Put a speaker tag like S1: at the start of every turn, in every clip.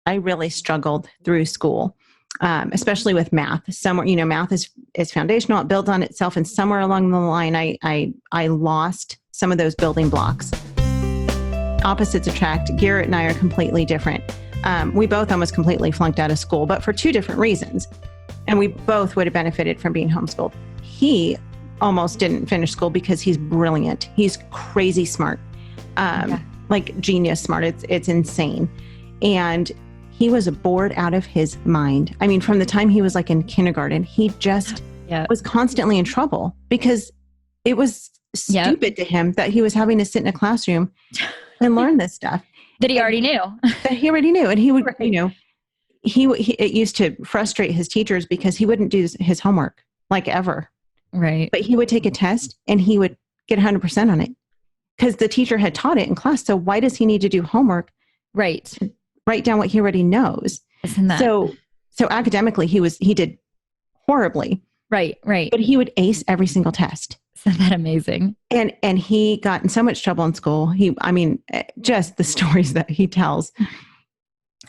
S1: I really struggled through school, especially with math. Somewhere, math is foundational. It builds on itself. And somewhere along the line, I lost some of those building blocks. Opposites attract. Garrett and I are completely different. We both almost completely flunked out of school, but for two different reasons. And we both would have benefited from being homeschooled. He almost didn't finish school because he's brilliant. He's crazy smart, like genius smart. It's insane. And he was bored out of his mind. I mean, from the time he was like in kindergarten, he just was constantly in trouble because it was stupid to him that he was having to sit in a classroom and learn this stuff.
S2: That he already knew.
S1: That he already knew. And he would, it used to frustrate his teachers because he wouldn't do his homework like ever.
S2: Right.
S1: But he would take a test and he would get 100% on it because the teacher had taught it in class. So why does he need to do homework?
S2: Right.
S1: To write down what he already knows.
S2: Isn't that?
S1: So academically he did horribly.
S2: Right.
S1: But he would ace every single test.
S2: Isn't that amazing?
S1: And he got in so much trouble in school. Just the stories that he tells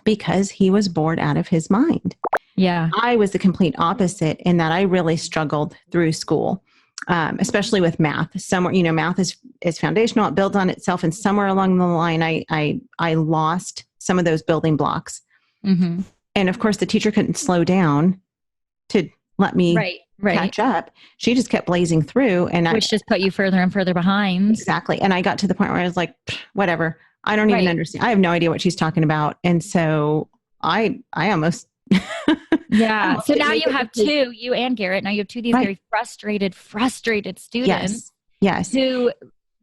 S1: because he was bored out of his mind.
S2: Yeah.
S1: I was the complete opposite in that I really struggled through school, especially with math. Somewhere, math is foundational. It builds on itself. And somewhere along the line, I lost some of those building blocks.
S2: Mm-hmm.
S1: And of course, the teacher couldn't slow down to let me catch up. She just kept blazing through. Which
S2: just put you further and further behind.
S1: Exactly. And I got to the point where I was like, whatever. I don't even understand. I have no idea what she's talking about. And so I almost...
S2: Yeah. So now you have two, you and Garrett, now you have two of these very frustrated students who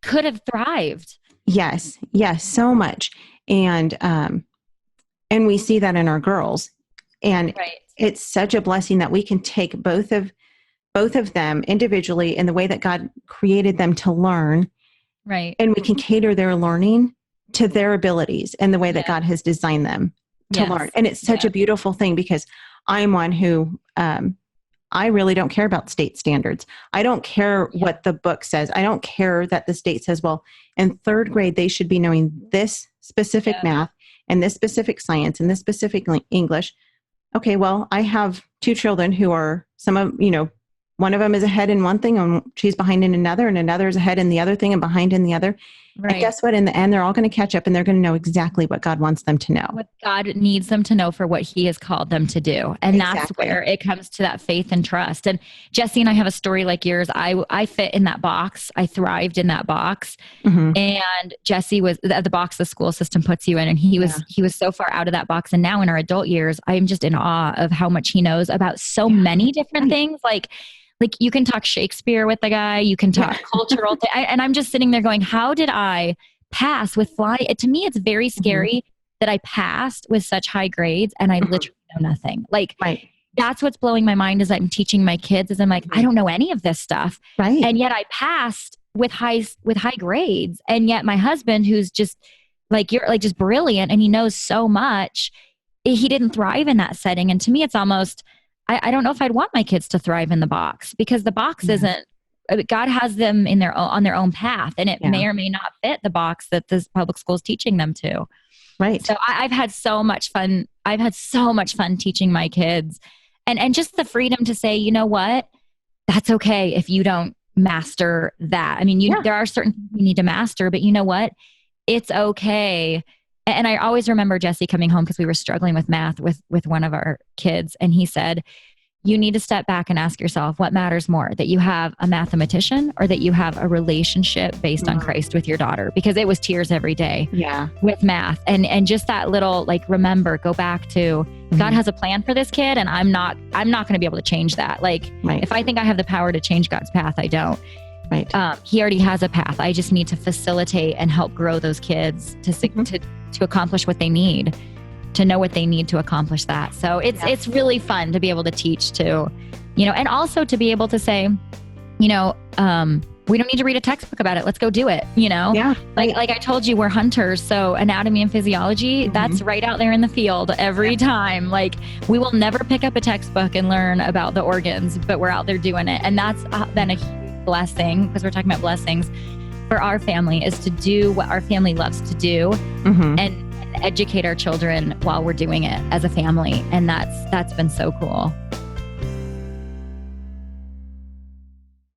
S2: could have thrived. Yes, so much. And we see that in our girls. And it's such a blessing that we can take both of them individually in the way that God created them to learn. Right.
S1: And we can cater their learning to their abilities and the way that God has designed them to learn. And it's such a beautiful thing because I'm one who, I really don't care about state standards. I don't care what the book says. I don't care that the state says, well, in third grade, they should be knowing this specific math and this specific science and this specific English. Okay, well, I have two children who are one of them is ahead in one thing and she's behind in another, and another is ahead in the other thing and behind in the other. Right. And guess what? In the end, they're all going to catch up and they're going to know exactly what God wants them to know.
S2: What God needs them to know for what he has called them to do. And that's where it comes to that faith and trust. And Jesse and I have a story like yours. I fit in that box. I thrived in that box. Mm-hmm. And Jesse was the box the school system puts you in. And he was so far out of that box. And now in our adult years, I'm just in awe of how much he knows about so many different things. Like you can talk Shakespeare with the guy, you can talk cultural, and I'm just sitting there going, how did I pass with flying? To me, it's very scary that I passed with such high grades and I literally know nothing. That's what's blowing my mind as I'm teaching my kids is I'm like, I don't know any of this stuff. Right. And yet I passed with high grades. And yet my husband, who's just just brilliant and he knows so much, he didn't thrive in that setting. And to me, it's almost, I don't know if I'd want my kids to thrive in the box because the box isn't, God has them on their own path and it may or may not fit the box that this public school is teaching them to. Right. So I've had so much fun. I've had so much fun teaching my kids and just the freedom to say, you know what, that's okay if you don't master that. I mean, there are certain things you need to master, but you know what, it's okay. And I always remember Jesse coming home because we were struggling with math with one of our kids. And he said, you need to step back and ask yourself what matters more, that you have a mathematician or that you have a relationship based on Christ with your daughter? Because it was tears every day with math. And just that little, remember, go back to God has a plan for this kid. And I'm not going to be able to change that. If I think I have the power to change God's path, I don't. Right. He already has a path. I just need to facilitate and help grow those kids to accomplish what they need, to know what they need to accomplish that. So it's really fun to be able to teach to, and also to be able to say, we don't need to read a textbook about it. Let's go do it. Like I told you, we're hunters. So anatomy and physiology, that's right out there in the field every time. We will never pick up a textbook and learn about the organs, but we're out there doing it. And that's been a huge blessing, because we're talking about blessings for our family, is to do what our family loves to do and educate our children while we're doing it as a family. And that's been so cool.